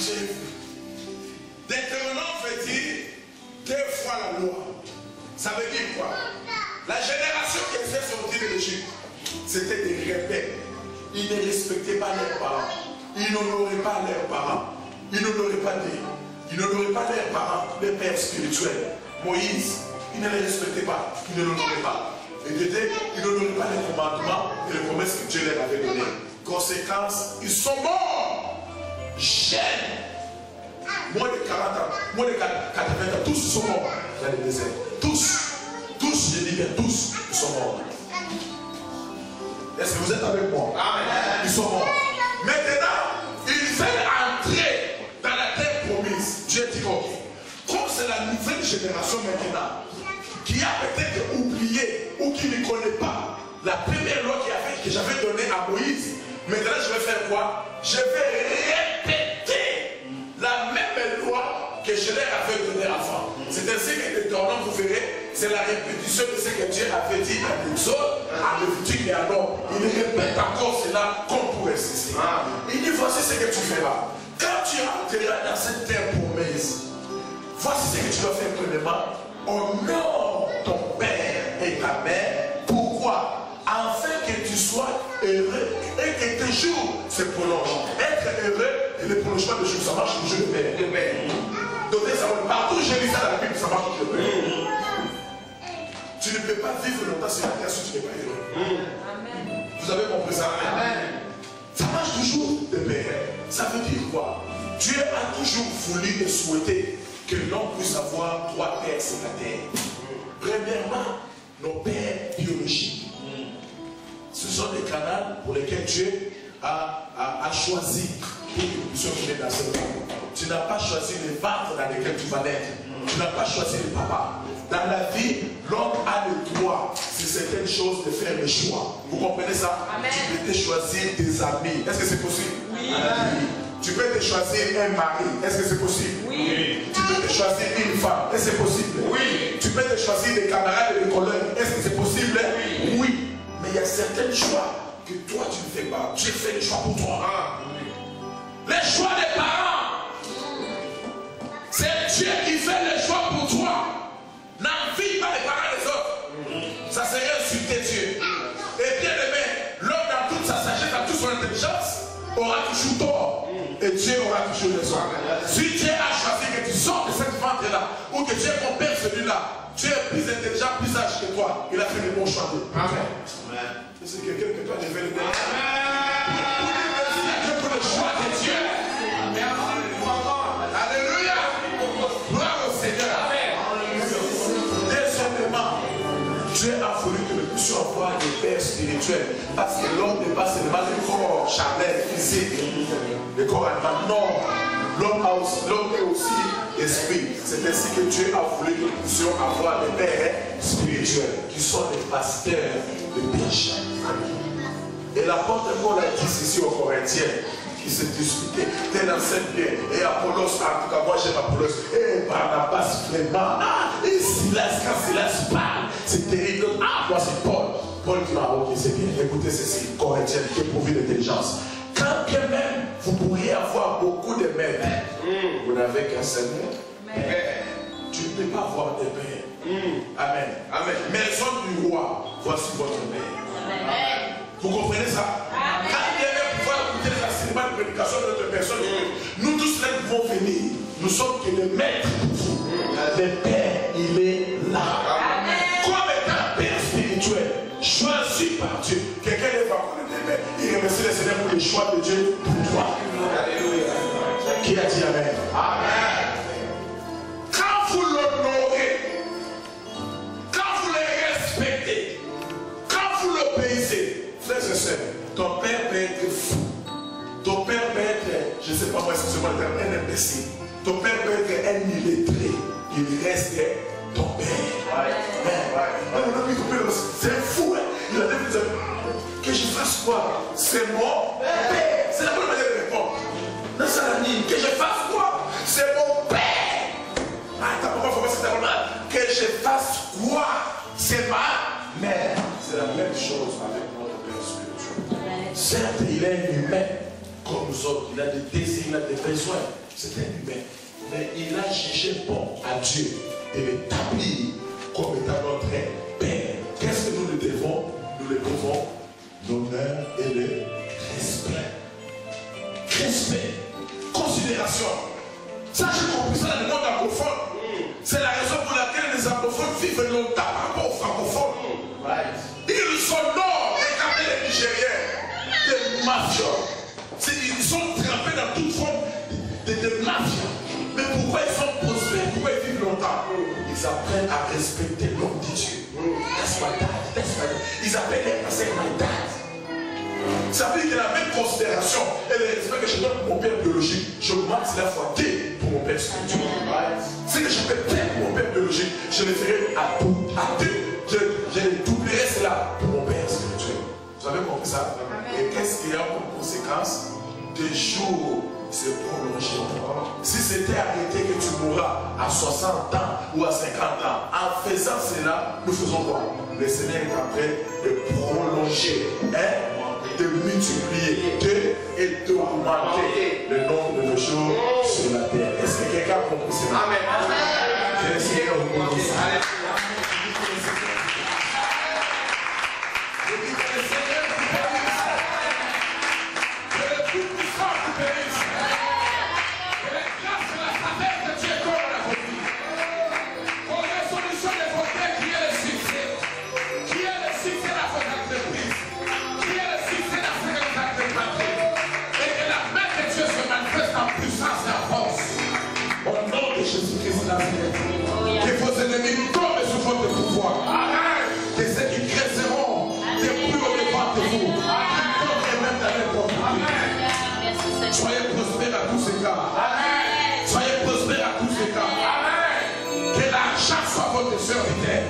j'ai vu. Deutéronome veut dire 2 fois la loi. Ça veut dire quoi? La génération qui s'est sortie de l'Égypte, c'était des rebelles. Ils ne respectaient pas leurs parents. Ils n'honoraient pas leurs parents. Ils n'honoraient pas Dieu. Ils n'honoraient pas leurs parents, les pères spirituels. Moïse, il ne les respectait pas. Il ne l'honorait pas. Et il n'honorait pas les commandements et les promesses que Dieu leur avait données. Conséquence, ils sont morts. Jeunes. Moins de 40 ans, moins de 80 ans, tous sont morts dans le désert. Tous, je dis bien tous, ils sont morts. Est-ce que vous êtes avec moi? Amen. Ils sont morts. Maintenant, ils veulent entrer dans la terre promise. Dieu dit ok. Comme c'est la nouvelle génération maintenant, qui a peut-être oublié ou qui ne connaît pas la première loi que j'avais donnée à Moïse, maintenant je vais faire quoi? Je vais répéter la même loi que je leur avais donnée avant. C'est ainsi que le Deutéronome, vous verrez, c'est la répétition de ce que Dieu avait dit à l'Exode, à Lévitique et à l'homme. Il répète encore cela comme pour insister. Il dit, voici ce que tu feras. Quand tu entreras dans cette terre promise, voici ce que tu dois faire premièrement. Honore ton père et ta mère. Pourquoi? Afin que tu sois heureux et que tes jours se prolongent. Être heureux et le prolongement des jours, ça marche toujours de paix. Donc, partout où j'ai lu ça dans la Bible, ça marche toujours de paix. Tu ne peux pas vivre longtemps sur la terre si tu n'es pas heureux. Amen. Vous avez compris ça? Amen. Ça marche toujours de paix. Ça veut dire quoi? Dieu a toujours voulu et souhaité que l'homme puisse avoir 3 pères sur la terre. Premièrement, nos pères biologiques. Ce sont des canaux pour lesquels Dieu a choisi pour que nous puissions venir dans ce monde. Tu n'as pas choisi les ventres dans lesquels tu vas naître. Tu n'as pas choisi le papa. Dans la vie, l'homme a le droit, sur certaines choses, de faire le choix. Vous comprenez ça? Amen. Tu peux te choisir des amis. Est-ce que c'est possible? Oui. Tu peux te choisir un mari. Est-ce que c'est possible? Oui. Tu peux te choisir une femme. Est-ce que c'est possible? Oui. Tu peux te choisir des camarades et des collègues. Est-ce que c'est possible? Oui. Oui. Mais il y a certains choix que toi tu ne fais pas. Dieu fait le choix pour toi. Les choix des parents. C'est Dieu qui fait le choix pour toi. N'envie pas les parents des autres. Ça serait insulter Dieu. Et bien aimé, l'homme dans toute sa sagesse, dans toute son intelligence, aura toujours tort. Et Dieu aura toujours raison. Si Dieu a choisi que tu sortes de cette ventre-là, ou que Dieu compare celui-là, Dieu est plus intelligent, plus sage que toi. Il a fait le bon choix. Amen. C'est quelqu'un que toi devais le dire. Amen. Pour le choix de Dieu. Alléluia. Gloire au Seigneur. Deuxièmement, Dieu a voulu que nous puissions avoir des pères spirituels. Parce que l'homme n'est pas seulement le corps charnel, physique, le corps animal. Non. L'homme est aussi esprit. C'est ainsi que Dieu a voulu que nous puissions avoir des pères spirituels qui sont des pasteurs de péché. Et l'apôtre Paul a dit ceci aux Corinthiens qui se disputaient. Tel enseigne bien. Et Apollos, en tout cas, moi j'aime Apollos. Et Barnabas vraiment. Et Silas, quand Silas parle, c'est terrible. Moi c'est Paul. Paul dit, ok, c'est bien. Écoutez ceci, Corinthiens, qui est pourvu d'intelligence. Quand bien même vous pourriez avoir beaucoup de maîtres, vous n'avez qu'un seul maître. Tu ne peux pas avoir de père. Amen. Amen. Maison du roi, voici votre mère. Amen. Vous comprenez ça? Amen. Quand bien même pouvoir écouter les enseignements de prédication de notre personne, nous tous là nous pouvons venir. Nous sommes que les maîtres pour vous. Le Père, il est là. Amen. Comme étant Père spirituel, choisi par Dieu. Quelqu'un n'est pas pour le Père. Il remercie le Seigneur pour le choix de Dieu pour toi. Alléluia. Qui a dit Amen? Amen. Quand vous l'honorez, quand vous le respectez, quand vous l'obéissez, frères et sœurs, ton père peut être fou. Ton père peut être, je ne sais pas moi, excusez-moi le terme, un imbécile. Ton père peut être un illettré. Il reste ton père. C'est fou, hein? Il a dit que je fasse quoi? C'est mon père. C'est la bonne manière de répondre. Non, ça l'a dit. Que je fasse quoi? C'est mon père. Ah, t'as pas compris cette parole-là. Que je fasse quoi? C'est ma mère. C'est la même chose avec notre Père spirituel. Certes, il est humain comme nous autres. il a des désirs, il a des besoins. C'est un humain. Mais il a jugé bon à Dieu de l'établir comme étant notre Père. Qu'est-ce que nous lui devons? Nous lui devons l'honneur et le respect. Respect, considération. Ça, j'ai compris ça dans le monde anglophone. C'est la raison pour laquelle les anglophones vivent longtemps par rapport aux francophones. Ils s'honorent, regardez les Nigériens, des mafias. Ils sont trempés dans toute forme de mafia. Mais pourquoi ils sont prospères? Pourquoi ils vivent longtemps? Ils apprennent à respecter l'homme de Dieu. That's my dad, that's my dad. Ils appellent les personnes my dad. Ça veut dire que la même considération et le respect que je donne pour mon père biologique, je max la fois D pour mon père spirituel. Ce que je fais père pour mon père biologique, je le ferai à deux. Je doublerai cela pour mon père spirituel. Vous avez compris ça? Et qu'est-ce qu'il y a comme conséquence? Des jours se prolonger. Si c'était arrêté que tu mourras à 60 ans ou à 50 ans, en faisant cela, nous faisons quoi? Le Seigneur est en train de prolonger, de multiplier, et d'augmenter le nombre de jours sur la terre. Est-ce que quelqu'un a compris cela? Amen. Que le Seigneur vous bénisse. Que vos ennemis tombent sous votre pouvoir. Que ceux qui cresceront des plus haut devant de vous, qui tombent et même dans les propriétés. Soyez prospères à tous ces cas. Soyez prospères à tous ces cas. Que l'argent soit votre serviteur.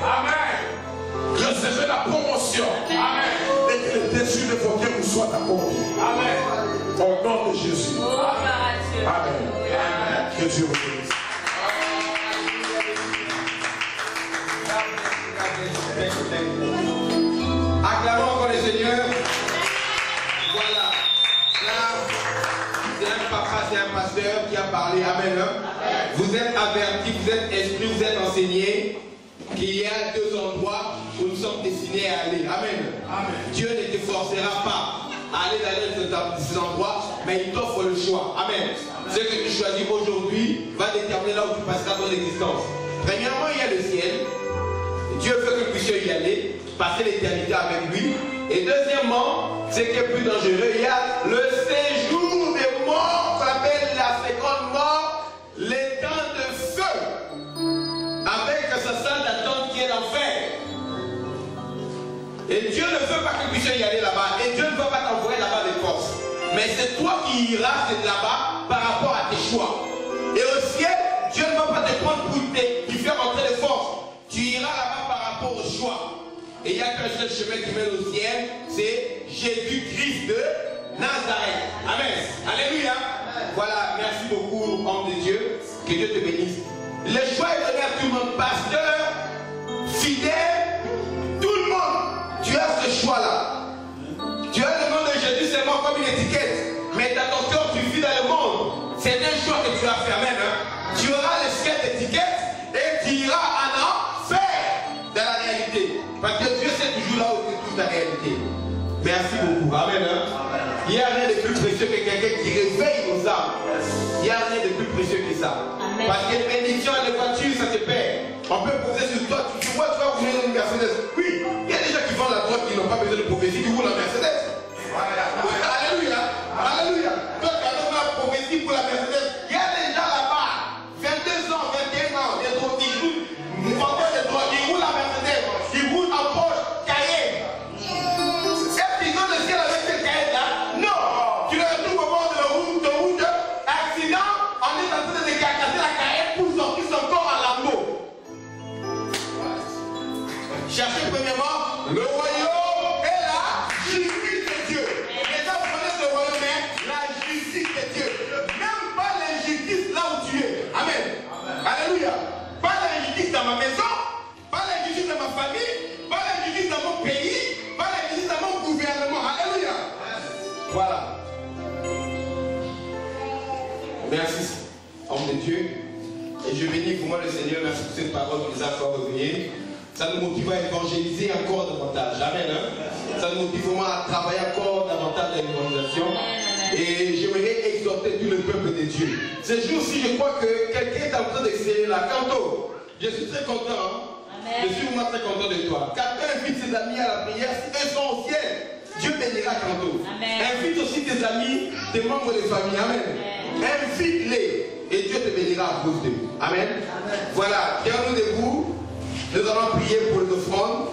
Recevez la promotion. Et que le désir de vos cœurs vous soit accompli. Au nom de Jésus. Amen. Que Dieu vous bénisse. Acclamons encore le Seigneur. Voilà. Là, c'est un papa, c'est un pasteur qui a parlé. Amen. Vous êtes avertis, vous êtes instruits, vous êtes enseignés qu'il y a deux endroits où nous sommes destinés à aller. Amen. Dieu ne te forcera pas à aller dans ces endroits, mais il t'offre le choix. Amen. Ce que tu choisis aujourd'hui va déterminer là où tu passeras ton existence. Premièrement, il y a le ciel. Dieu veut que nous puissions y aller, passer l'éternité avec lui. Et deuxièmement, ce qui est plus dangereux, il y a le séjour des morts, qu'on appelle la seconde mort, les temps de feu, avec sa salle d'attente qui est l'enfer. Et Dieu ne veut pas que nous puissions y aller là-bas. Et Dieu ne veut pas t'envoyer là-bas de force. Mais c'est toi qui iras là-bas par rapport à tes choix. Et au ciel, Dieu ne va pas te prendre pour te faire entrer de force. Tu iras là-bas par rapport au choix. Et il n'y a qu'un seul chemin qui mène au ciel, c'est Jésus-Christ de Nazareth. Amen. Alléluia. Voilà, merci beaucoup, homme de Dieu. Que Dieu te bénisse. Le choix est donné à tout le monde. Pasteur, fidèle, tout le monde. Tu as ce choix-là. Tu as le nom de Jésus seulement comme une étiquette. Mais dans ton cœur, tu vis dans le monde. C'est un choix que tu as fait. Amen. Tu auras le ciel d'étiquette et tu iras en enfer dans la réalité. Parce que Dieu sait toujours là où tu trouves ta réalité. Merci beaucoup. Amen. Il n'y a rien de plus précieux que quelqu'un qui réveille nos âmes. Il n'y a rien de plus précieux que ça. Amen. Parce que les bénédictions et les voitures, ça se perd. On peut poser sur toi. Tu vois, tu vas rouler une Mercedes. Oui, il y a des gens qui vendent la drogue qui n'ont pas besoin de prophétie, qui roulent en Mercedes. Alléluia. Alléluia. Donc, quand on a la prophétie pour la Mercedes, il y a des gens là-bas, 22 ans, 21 ans, des drogues, ils roulent, ils roulent en Mercedes, ils roulent en Porsche, Cayenne. Est-ce qu'ils ont le ciel avec cette Cayenne-là? Non. Tu le retrouves au bord de route, accident, on est en train de casser la Cayenne pour sortir son corps Merci, homme de Dieu. Et je bénis pour moi le Seigneur. Merci pour cette parole qui nous a fait revenir. Ça nous motive à évangéliser encore davantage. Amen. Hein? Ça nous motive vraiment à travailler encore davantage dans l'évangélisation. Et j'aimerais exhorter tout le peuple de Dieu. Ce jour-ci, je crois que quelqu'un est en train d'exceller là. Canto, je suis très content. Hein? Je suis vraiment très content de toi. Quelqu'un invite ses amis à la prière, c'est essentiel. Dieu bénira Canto. Invite aussi tes amis, tes membres de famille. Amen. Invite-les et Dieu te bénira à cause d'eux. Amen. Voilà, tiens-nous debout. Nous allons prier pour l'offrande.